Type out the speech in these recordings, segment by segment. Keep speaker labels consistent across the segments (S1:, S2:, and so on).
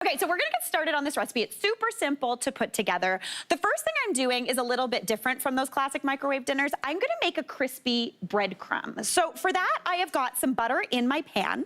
S1: Okay, so we're gonna get started on this recipe. It's super simple to put together. The first thing I'm doing is a little bit different from those classic microwave dinners. I'm gonna make a crispy breadcrumb. So for that, I have got some butter in my pan,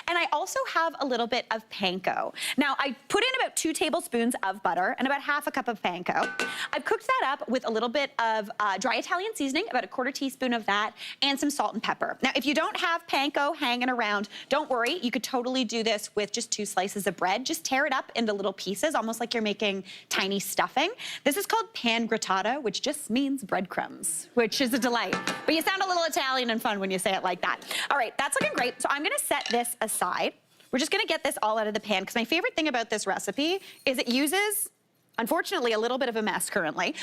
S1: and I also have a little bit of panko. Now, I put in about 2 tablespoons of butter and about half a cup of panko. I've cooked that up with a little bit of dry Italian seasoning, about a 1/4 teaspoon of that, and some salt and pepper. Now, if you don't have panko hanging around, don't worry. You could totally do this with just 2 slices of bread. Just tear it up into little pieces, almost like you're making tiny stuffing. This is called pan grattata, which just means breadcrumbs, which is a delight. But you sound a little Italian and fun when you say it like that. All right, that's looking great. So I'm gonna set this aside. We're just gonna get this all out of the pan, because my favorite thing about this recipe is it uses, unfortunately, a little bit of a mess currently,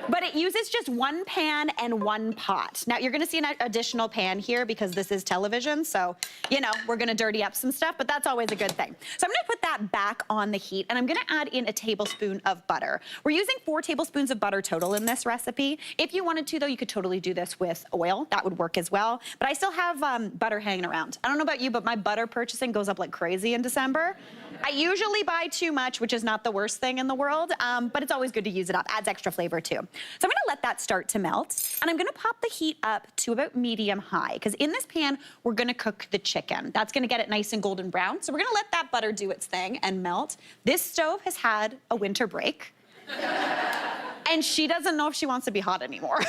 S1: but it uses just 1 pan and 1 pot. Now, you're gonna see an additional pan here because this is television, so, you know, we're gonna dirty up some stuff, but that's always a good thing. So I'm gonna put that back on the heat, and I'm gonna add in a tablespoon of butter. We're using 4 tablespoons of butter total in this recipe. If you wanted to, though, you could totally do this with oil. That would work as well, but I still have butter hanging around. I don't know about you, but my butter purchasing goes up like crazy in December. I usually buy too much, which is not the worst thing in the world, but it's always good to use it up. Adds extra flavor too. So I'm gonna let that start to melt, and I'm gonna pop the heat up to about medium-high, because in this pan, we're gonna cook the chicken. That's gonna get it nice and golden brown. So we're gonna let that butter do its thing and melt. This stove has had a winter break, and she doesn't know if she wants to be hot anymore.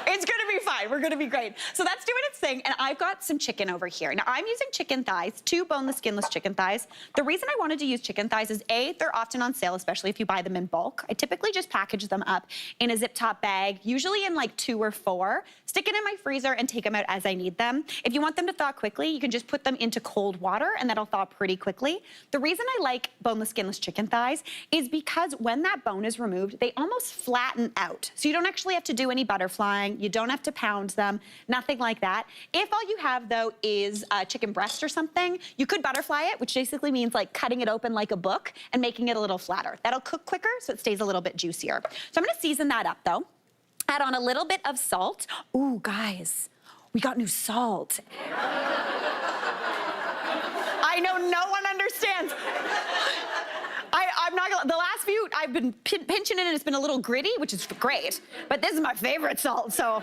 S1: It's gonna be fine, we're gonna be great. So that's doing its thing, and I've got some chicken over here. Now, I'm using chicken thighs, 2 boneless, skinless chicken thighs. The reason I wanted to use chicken thighs is A, they're often on sale, especially if you buy them in bulk. I typically just package them up in a zip top bag, usually in like 2 or 4, stick it in my freezer and take them out as I need them. If you want them to thaw quickly, you can just put them into cold water and that'll thaw pretty quickly. The reason I like boneless, skinless chicken thighs is because when that bone is removed, they almost flatten out. So you don't actually have to do any butterflying, you don't have to pound them, nothing like that. If all you have, though, is chicken breast or something, you could butterfly it, which basically means like cutting it open like a book and making it a little flatter. That'll cook quicker, so it stays a little bit juicier. So I'm gonna season that up, though. Add on a little bit of salt. Ooh, guys, we got new salt. I know no one understands. I'm not gonna, the last few, I've been pinching it and it's been a little gritty, which is great, but this is my favorite salt, so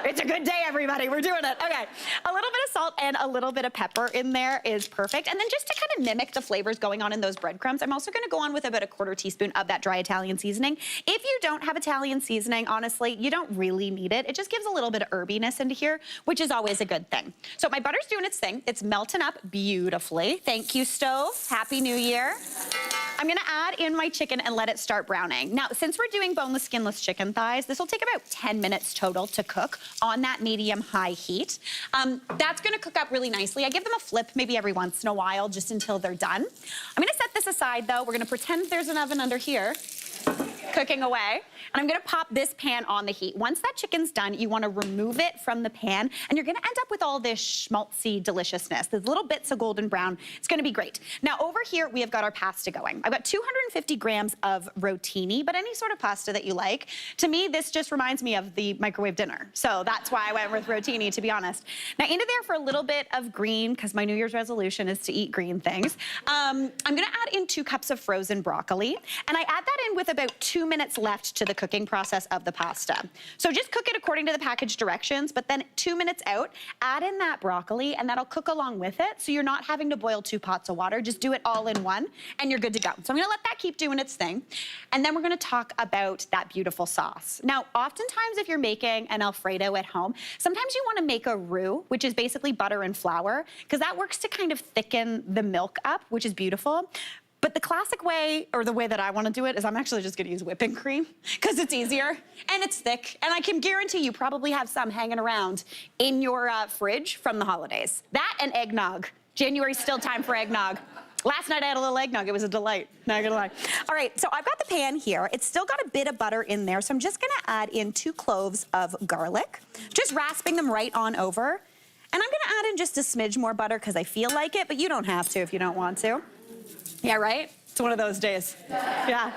S1: it's a good day, everybody, we're doing it. Okay, a little bit of salt and a little bit of pepper in there is perfect, and then just to kind of mimic the flavors going on in those breadcrumbs, I'm also gonna go on with about a 1/4 teaspoon of that dry Italian seasoning. If you don't have Italian seasoning, honestly, you don't really need it. It just gives a little bit of herbiness into here, which is always a good thing. So my butter's doing its thing. It's melting up beautifully. Thank you, stove. Happy New Year. I'm gonna add in my chicken and let it start browning. Now, since we're doing boneless, skinless chicken thighs, this will take about 10 minutes total to cook on that medium-high heat. That's gonna cook up really nicely. I give them a flip maybe every once in a while, just until they're done. I'm gonna set this aside, though. We're gonna pretend there's an oven under here, cooking away. And I'm gonna pop this pan on the heat. Once that chicken's done, you wanna remove it from the pan, and you're gonna end up with all this schmaltzy deliciousness. There's little bits of golden brown. It's gonna be great. Now over here, we have got our pasta going. I've got 250 grams of rotini, but any sort of pasta that you like. To me, this just reminds me of the microwave dinner. So that's why I went with rotini, to be honest. Now into there for a little bit of green, because my New Year's resolution is to eat green things. I'm gonna add in 2 cups of frozen broccoli, and I add that in with about 2 minutes left to the cooking process of the pasta. So just cook it according to the package directions, but then 2 minutes out, add in that broccoli, and that'll cook along with it, so you're not having to boil 2 pots of water. Just do it all in one, and you're good to go. So I'm gonna let that keep doing its thing, and then we're gonna talk about that beautiful sauce. Now, oftentimes if you're making an Alfredo at home, sometimes you wanna make a roux, which is basically butter and flour, because that works to kind of thicken the milk up, which is beautiful. But the classic way, or the way that I want to do it, is I'm actually just going to use whipping cream, because it's easier, and it's thick, and I can guarantee you probably have some hanging around in your fridge from the holidays. That and eggnog. January's still time for eggnog. Last night I had a little eggnog, it was a delight, not gonna lie. All right, so I've got the pan here. It's still got a bit of butter in there, so I'm just gonna add in 2 cloves of garlic, just rasping them right on over. And I'm gonna add in just a smidge more butter because I feel like it, but you don't have to if you don't want to. Yeah, right? It's one of those days. Yeah.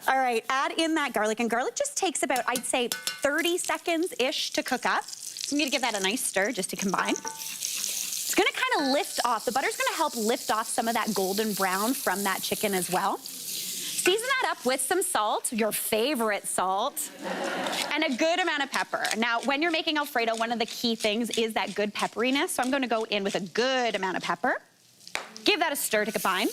S1: All right, add in that garlic, and garlic just takes about, I'd say, 30 seconds-ish to cook up. So I'm gonna give that a nice stir just to combine. gonna kind of lift off. The butter's gonna help lift off some of that golden brown from that chicken as well. Season that up with some salt, your favorite salt, and a good amount of pepper. Now, when you're making Alfredo, one of the key things is that good pepperiness. So I'm gonna go in with a good amount of pepper. Give that a stir to combine.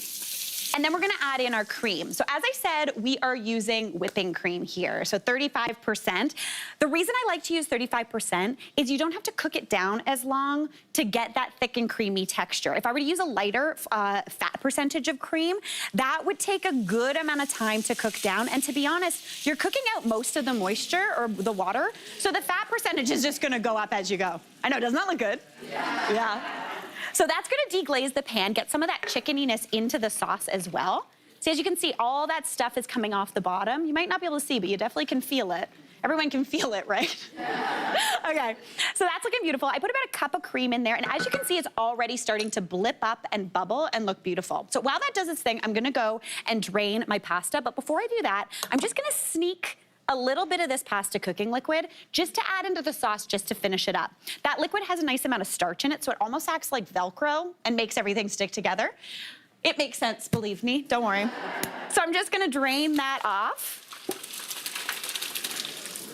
S1: And then we're gonna add in our cream. So as I said, we are using whipping cream here, so 35%. The reason I like to use 35% is you don't have to cook it down as long to get that thick and creamy texture. If I were to use a lighter fat percentage of cream, that would take a good amount of time to cook down. And to be honest, you're cooking out most of the moisture or the water, so the fat percentage is just gonna go up as you go. I know, doesn't that look good? Yeah. So that's gonna deglaze the pan, get some of that chickeniness into the sauce as well. See, as you can see, all that stuff is coming off the bottom. You might not be able to see, but you definitely can feel it. Everyone can feel it, right? Okay, so that's looking beautiful. I put about a cup of cream in there, and as you can see, it's already starting to blip up and bubble and look beautiful. So while that does its thing, I'm gonna go and drain my pasta, but before I do that, I'm just gonna sneak a little bit of this pasta cooking liquid just to add into the sauce just to finish it up. That liquid has a nice amount of starch in it, so it almost acts like Velcro and makes everything stick together. It makes sense, believe me, don't worry. So I'm just gonna drain that off.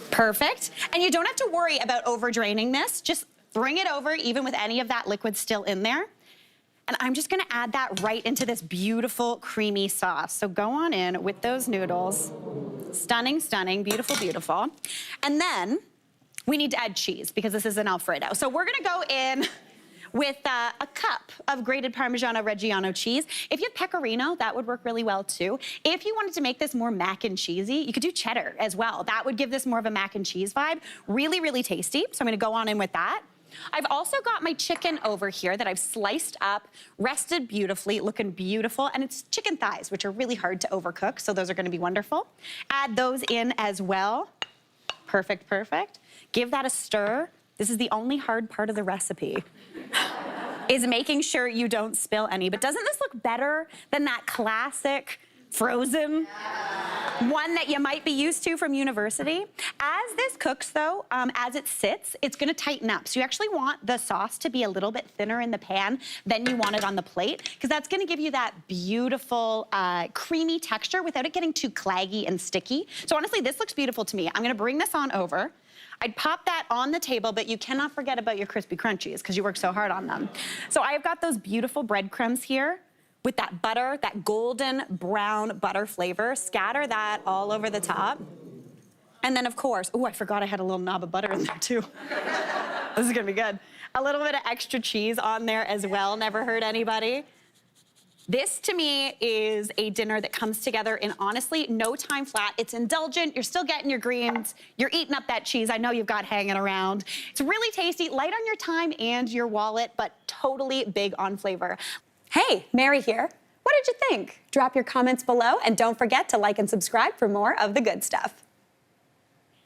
S1: Perfect. And you don't have to worry about over draining this. Just bring it over even with any of that liquid still in there. And I'm just gonna add that right into this beautiful creamy sauce. So go on in with those noodles. Stunning, stunning, beautiful, beautiful. And then we need to add cheese because this is an Alfredo. So we're gonna go in with a cup of grated Parmigiano Reggiano cheese. If you have pecorino, that would work really well too. If you wanted to make this more mac and cheesy, you could do cheddar as well. That would give this more of a mac and cheese vibe. Really, really tasty. So I'm gonna go on in with that. I've also got my chicken over here that I've sliced up, rested beautifully, looking beautiful, and it's chicken thighs, which are really hard to overcook, so those are gonna be wonderful. Add those in as well. Perfect, perfect. Give that a stir. This is the only hard part of the recipe, is making sure you don't spill any. But doesn't this look better than that classic frozen one that you might be used to from university? As this cooks though, as it sits, it's gonna tighten up. So you actually want the sauce to be a little bit thinner in the pan than you want it on the plate, because that's gonna give you that beautiful creamy texture without it getting too claggy and sticky. So honestly, this looks beautiful to me. I'm gonna bring this on over. I'd pop that on the table, but you cannot forget about your crispy crunchies because you work so hard on them. So I've got those beautiful breadcrumbs here with that butter, that golden brown butter flavor. Scatter that all over the top. And then of course, oh, I forgot I had a little knob of butter in there too. This is gonna be good. A little bit of extra cheese on there as well, never hurt anybody. This to me is a dinner that comes together in honestly no time flat. It's indulgent, you're still getting your greens, you're eating up that cheese I know you've got hanging around. It's really tasty, light on your time and your wallet, but totally big on flavor.
S2: Hey, Mary here. What did you think? Drop your comments below and don't forget to like and subscribe for more of the good stuff.